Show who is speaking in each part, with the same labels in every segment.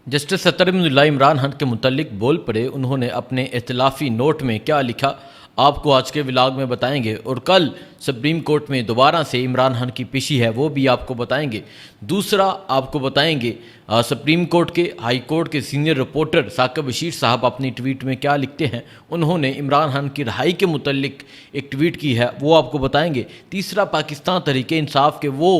Speaker 1: Justice अतरमुल्ला Imran Khan के मुतल्लिक बोल पड़े। उन्होंने अपने इख्तिलाफी नोट में क्या लिखा आपको आज के व्लॉग में बताएंगे, और कल सुप्रीम कोर्ट में दोबारा से इमरान खान की पेशी है वो भी आपको बताएंगे। दूसरा आपको बताएंगे सुप्रीम कोर्ट के हाई कोर्ट के सीनियर रिपोर्टर साकिब बशीर साहब अपनी ट्वीट में क्या लिखते हैं। उन्होंने इमरान खान की रिहाई के मुतल्लिक एक ट्वीट की है, वो आपको बताएंगे। तीसरा पाकिस्तान तहरीक इंसाफ के वो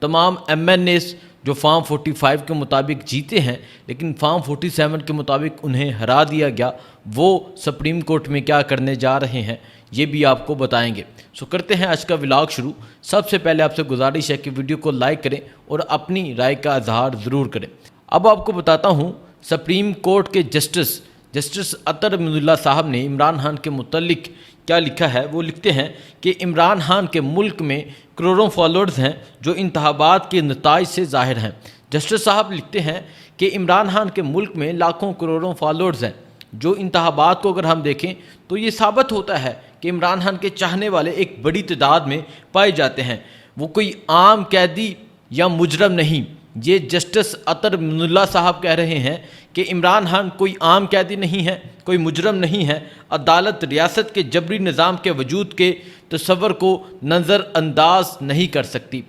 Speaker 1: तमाम MNAs जो फॉर्म 45 के मुताबिक जीते हैं लेकिन फॉर्म 47 के मुताबिक उन्हें हरा दिया गया, वो सुप्रीम कोर्ट में क्या करने जा रहे हैं ये भी आपको बताएंगे। सो करते हैं आज का व्लॉग शुरू। सबसे पहले आपसे गुजारिश है कि वीडियो को लाइक करें और अपनी राय का इजहार ज़रूर करें। अब आपको बताता हूँ सुप्रीम कोर्ट के जस्टिस अतरमुल्ला साहब ने इमरान खान के मुतल्लिक क्या लिखा है। वो लिखते हैं कि इमरान खान के मुल्क में करोड़ों फॉलोअर्स हैं जो इंतखाबात के नताइज से ज़ाहिर हैं। जस्टिस साहब लिखते हैं कि इमरान खान के मुल्क में लाखों करोड़ों फॉलोअर्स हैं जो इंतखाबात को अगर हम देखें तो ये साबित होता है कि इमरान खान के चाहने वाले एक बड़ी तादाद में पाए जाते हैं। वो कोई आम कैदी या मुजरम नहीं। ये जस्टिस अतरमुल्ला साहब कह रहे हैं कि इमरान खान कोई आम कैदी नहीं है, कोई मुजरम नहीं है। अदालत रियासत के जबरी निज़ाम के वजूद के तस्वर को नज़रअंदाज नहीं कर सकती।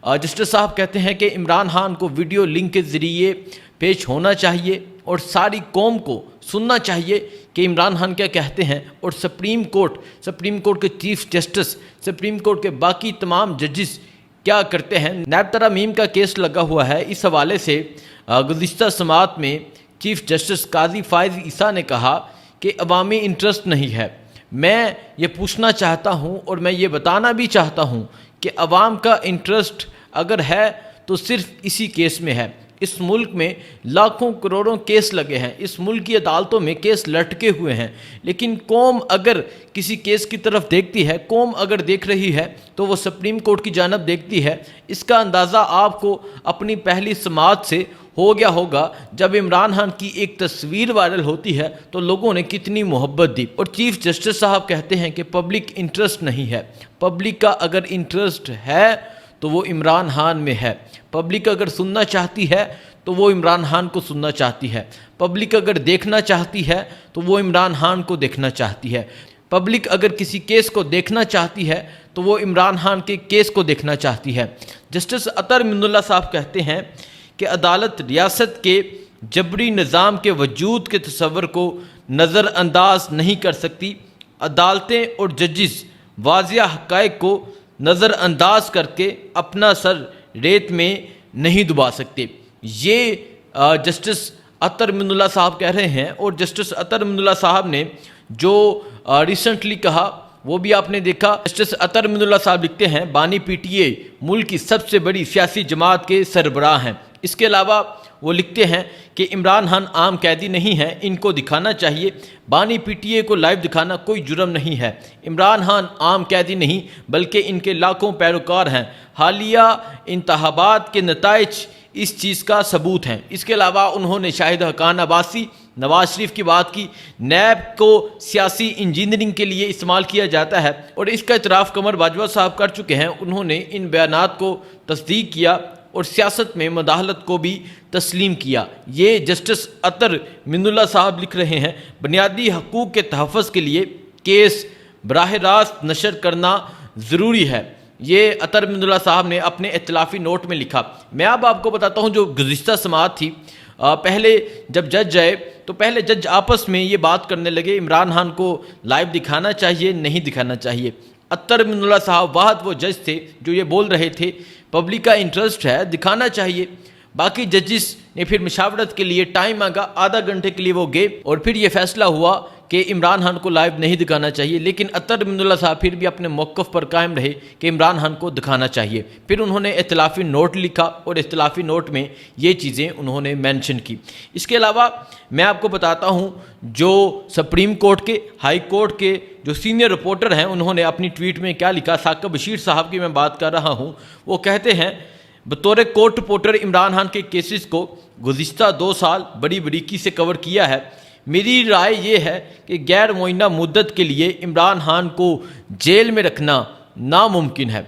Speaker 1: जस्टिस साहब कहते हैं कि इमरान खान को वीडियो लिंक के ज़रिए पेश होना चाहिए और सारी कौम को सुनना चाहिए कि इमरान खान क्या कहते हैं। और सुप्रीम कोर्ट के चीफ जस्टिस, सुप्रीम कोर्ट के बाकी तमाम जजेस क्या करते हैं। नैब तरमीम का केस लगा हुआ है। इस हवाले से गुज़िश्ता समाअत में चीफ जस्टिस काजी फायज़ ईसा ने कहा कि अवामी इंटरेस्ट नहीं है। मैं ये पूछना चाहता हूँ और मैं ये बताना भी चाहता हूँ कि अवाम का इंटरेस्ट अगर है तो सिर्फ इसी केस में है। इस मुल्क में लाखों करोड़ों केस लगे हैं, इस मुल्क की अदालतों में केस लटके हुए हैं, लेकिन कौम अगर किसी केस की तरफ देखती है, कौम अगर देख रही है तो वो सुप्रीम कोर्ट की जानब देखती है। इसका अंदाज़ा आपको अपनी पहली समाअत से हो गया होगा जब इमरान खान की एक तस्वीर वायरल होती है तो लोगों ने कितनी मोहब्बत दी। और चीफ जस्टिस साहब कहते हैं कि पब्लिक इंटरेस्ट नहीं है। पब्लिक का अगर इंटरेस्ट है तो वो इमरान खान में है। पब्लिक अगर सुनना चाहती है तो वो इमरान खान को सुनना चाहती है। पब्लिक अगर देखना चाहती है तो वो इमरान खान को देखना चाहती है। पब्लिक अगर किसी केस को देखना चाहती है तो वो इमरान खान के केस को देखना चाहती है। जस्टिस अतरमुल्ला साहब कहते हैं कि अदालत रियासत के जबरी निज़ाम के वजूद के तस्वर को नज़रअंदाज नहीं कर सकती। अदालतें और जजेस वाज़िया हक़ाइक़ को नज़रअंदाज करके अपना सर रेत में नहीं डुबा सकते। ये जस्टिस अतरमुल्ला साहब कह रहे हैं। और जस्टिस अतरमुल्ला साहब ने जो रिसेंटली कहा वो भी आपने देखा। जस्टिस अतरमुल्ला साहब लिखते हैं बानी PTA मुल्क की सबसे बड़ी सियासी जमात के सरबराह हैं। इसके अलावा वो लिखते हैं कि इमरान खान आम कैदी नहीं हैं, इनको दिखाना चाहिए। बानी PTA को लाइव दिखाना कोई जुर्म नहीं है। इमरान खान आम कैदी नहीं बल्कि इनके लाखों पैरोकार हैं। हालिया इंतखाबात के नताइज इस चीज़ का सबूत हैं। इसके अलावा उन्होंने शाहिद हक़ान अब्बासी, नवाज शरीफ की बात की। नैब को सियासी इंजीनियरिंग के लिए इस्तेमाल किया जाता है और इसका इतराफ़ कमर बाजवा साहब कर चुके हैं। उन्होंने इन बयानात को तस्दीक किया और सियासत में मदाखलत को भी तस्लीम किया। ये जस्टिस अतरमुल्ला साहब लिख रहे हैं बुनियादी हकूक़ के तहफ़्फ़ुज़ के लिए केस बराह रास्त नशर करना ज़रूरी है। ये अतरमुल्ला साहब ने अपने इख्तिलाफी नोट में लिखा। मैं अब आपको बताता हूँ जो गुज़िश्ता समाअत थी, पहले जब जज आए तो पहले जज आपस में ये बात करने लगे इमरान खान को लाइव दिखाना चाहिए नहीं दिखाना चाहिए। अतरमुल्ला साहब वाहद वो जज थे जो ये बोल रहे थे पब्लिक का इंटरेस्ट है, दिखाना चाहिए। बाकी जजेस ने फिर मशावरत के लिए टाइम मांगा, आधा घंटे के लिए वो गए और फिर ये फैसला हुआ कि इमरान खान को लाइव नहीं दिखाना चाहिए। लेकिन अतरमुल्ला साहब फिर भी अपने मौक़िफ़ पर कायम रहे कि इमरान खान को दिखाना चाहिए। फिर उन्होंने इख्तिलाफी नोट लिखा और इख्तिलाफी नोट में ये चीज़ें उन्होंने मेंशन की। इसके अलावा मैं आपको बताता हूँ जो सुप्रीम कोर्ट के हाई कोर्ट के जो सीनियर रिपोर्टर हैं उन्होंने अपनी ट्वीट में क्या लिखा। साकिब बशीर साहब की मैं बात कर रहा हूँ। वो कहते हैं बतौर कोर्ट रिपोर्टर इमरान खान के केसेस को गुज़िश्ता 2 साल बड़ी बारीकी से कवर किया है। मेरी राय ये है कि गैर मुअय्यना मुद्दत के लिए इमरान खान को जेल में रखना नामुमकिन है।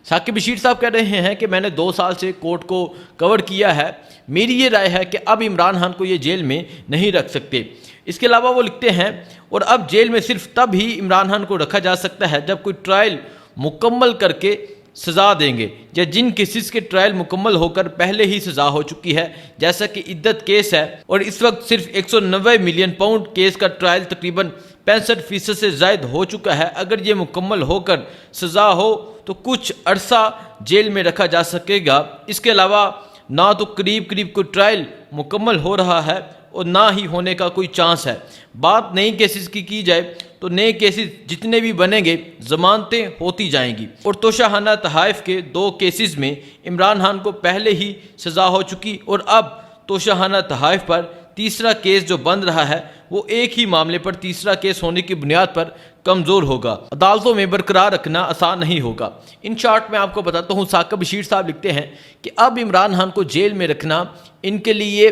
Speaker 1: साकिब बशीर साहब कह रहे हैं कि मैंने 2 साल से कोर्ट को कवर किया है, मेरी ये राय है कि अब इमरान खान को ये जेल में नहीं रख सकते। इसके अलावा वो लिखते हैं और अब जेल में सिर्फ तब ही इमरान खान को रखा जा सकता है जब कोई ट्रायल मुकम्मल करके सज़ा देंगे, या जिन केसेस के ट्रायल मुकम्मल होकर पहले ही सज़ा हो चुकी है, जैसा कि इद्दत केस है और इस वक्त सिर्फ 190 मिलियन पाउंड केस का ट्रायल तकरीबन 65% से ज़ायद हो चुका है। अगर ये मुकम्मल होकर सज़ा हो तो कुछ अरसा जेल में रखा जा सकेगा। इसके अलावा ना तो करीब करीब कोई ट्रायल मुकम्मल हो रहा है और ना ही होने का कोई चांस है। बात नई केसेस की जाए तो नए केसेस जितने भी बनेंगे ज़मानतें होती जाएंगी और तोशाखाना तहाइफ के 2 केसेस में इमरान खान को पहले ही सज़ा हो चुकी और अब तोशाखाना तहाइफ पर तीसरा केस जो बन रहा है वो एक ही मामले पर तीसरा केस होने की बुनियाद पर कमज़ोर होगा। अदालतों में बरकरार रखना आसान नहीं होगा। इन शॉर्ट में आपको बताता हूँ, साकिब बशीर साहब लिखते हैं कि अब इमरान खान को जेल में रखना इनके लिए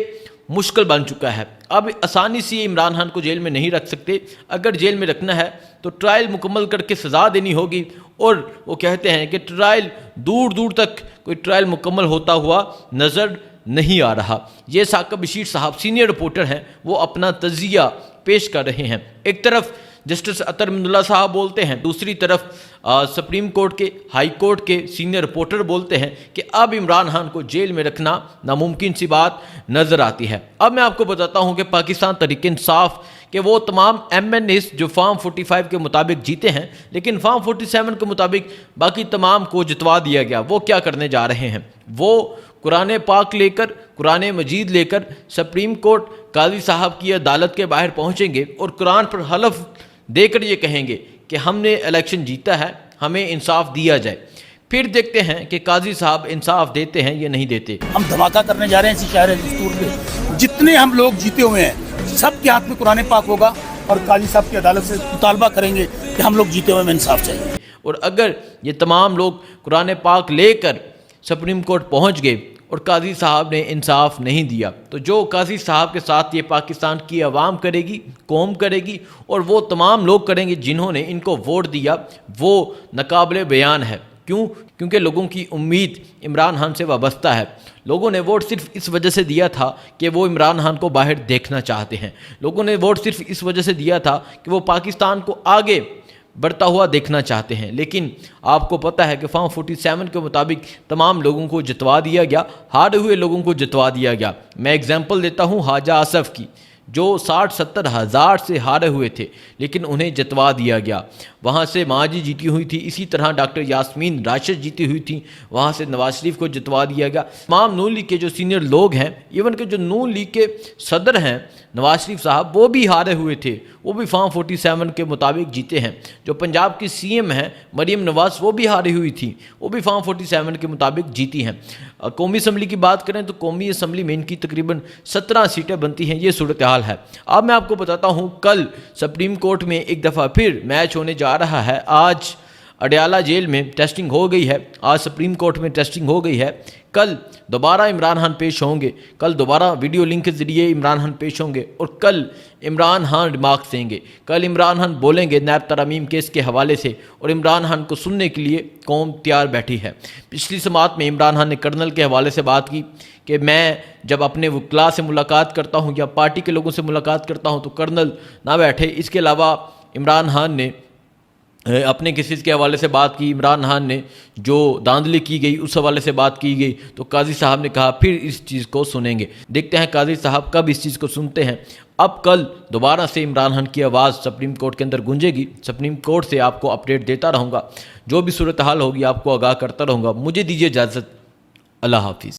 Speaker 1: मुश्किल बन चुका है। अब आसानी से इमरान खान को जेल में नहीं रख सकते। अगर जेल में रखना है तो ट्रायल मुकम्मल करके सज़ा देनी होगी और वो कहते हैं कि ट्रायल दूर दूर तक कोई ट्रायल मुकम्मल होता हुआ नज़र नहीं आ रहा। ये साकिब बशीर साहब सीनियर रिपोर्टर हैं, वो अपना तज़िया पेश कर रहे हैं। एक तरफ जस्टिस अतर मिनुल्लाह साहब बोलते हैं, दूसरी तरफ सुप्रीम कोर्ट के हाई कोर्ट के सीनियर रिपोर्टर बोलते हैं कि अब इमरान खान को जेल में रखना नामुमकिन सी बात नज़र आती है। अब मैं आपको बताता हूं कि पाकिस्तान तहरीक इंसाफ के वो तमाम MNAs जो फॉर्म 45 के मुताबिक जीते हैं, लेकिन फॉर्म 47 के मुताबिक बाकी तमाम को जितवा दिया गया, वो क्या करने जा रहे हैं? वो कुरान पाक लेकर, कुरान मजीद लेकर सुप्रीम कोर्ट काजी साहब की अदालत के बाहर पहुंचेंगे और कुरान पर हलफ देकर ये कहेंगे कि हमने इलेक्शन जीता है, हमें इंसाफ दिया जाए। फिर देखते हैं कि काजी साहब इंसाफ देते हैं या नहीं देते।
Speaker 2: हम धमाका करने जा रहे हैं इसी शहर दस्तूर पे। जितने हम लोग जीते हुए हैं सब के हाथ में कुरान पाक होगा और काजी साहब की अदालत से मुतालबा करेंगे कि हम लोग जीते हुए में इंसाफ चाहिए।
Speaker 1: और अगर ये तमाम लोग कुरान पाक लेकर सुप्रीम कोर्ट पहुंच गए और काजी साहब ने इंसाफ नहीं दिया, तो जो काजी साहब के साथ ये पाकिस्तान की आवाम करेगी, कौम करेगी और वो तमाम लोग करेंगे जिन्होंने इनको वोट दिया, वो नाकाबिले बयान है। क्यों? क्योंकि लोगों की उम्मीद इमरान खान से वाबस्ता है। लोगों ने वोट सिर्फ इस वजह से दिया था कि वो इमरान खान को बाहर देखना चाहते हैं। लोगों ने वोट सिर्फ इस वजह से दिया था कि वो पाकिस्तान को आगे बढ़ता हुआ देखना चाहते हैं। लेकिन आपको पता है कि फॉर्म 47 के मुताबिक तमाम लोगों को जितवा दिया गया, हारे हुए लोगों को जितवा दिया गया। मैं एग्जांपल देता हूं हाजा आसफ की, जो 60-70 हज़ार से हारे हुए थे लेकिन उन्हें जितवा दिया गया। वहाँ से माजी जीती हुई थी, इसी तरह डॉक्टर यास्मीन राशिद जीती हुई थी, वहाँ से नवाज शरीफ को जितवा दिया गया। तमाम नून लीग के जो सीनियर लोग हैं, इवन के जो नून लीग के सदर हैं नवाज शरीफ साहब, वो भी हारे हुए थे, वो भी फॉर्म 47 के मुताबिक जीते हैं। जो पंजाब की CM हैं मरीम नवाज, वो भी हारी हुई थी, वो भी फॉर्म 47 के मुताबिक जीती हैं। कौमी असम्बली की बात करें तो कौमी असम्बली में इनकी तकरीबन 17 सीटें बनती हैं। ये सूरत हाल है। अब मैं आपको बताता हूँ, कल सुप्रीम कोर्ट में एक दफ़ा फिर मैच होने जा रहा है। आज अडयाला जेल में टेस्टिंग हो गई है, आज सुप्रीम कोर्ट में टेस्टिंग हो गई है। कल दोबारा इमरान खान पेश होंगे, कल दोबारा वीडियो लिंक के ज़रिए इमरान खान पेश होंगे और कल इमरान खान रिमार्क्स देंगे। कल इमरान खान बोलेंगे नैब तरमीम केस के हवाले से और इमरान खान को सुनने के लिए कौम तैयार बैठी है। पिछली समात में इमरान खान ने कर्नल के हवाले से बात की कि मैं जब अपने वकला से मुलाकात करता हूँ या पार्टी के लोगों से मुलाकात करता हूँ तो कर्नल ना बैठे। इसके अलावा इमरान खान ने अपने किसी के हवाले से बात की, इमरान खान ने जो धांधली की गई उस हवाले से बात की गई, तो काजी साहब ने कहा फिर इस चीज़ को सुनेंगे। देखते हैं काजी साहब कब इस चीज़ को सुनते हैं। अब कल दोबारा से इमरान खान की आवाज़ सुप्रीम कोर्ट के अंदर गूंजेगी। सुप्रीम कोर्ट से आपको अपडेट देता रहूँगा, जो भी सूरत हाल होगी आपको आगाह करता रहूँगा। मुझे दीजिए इजाज़त, अल्लाह हाफिज़।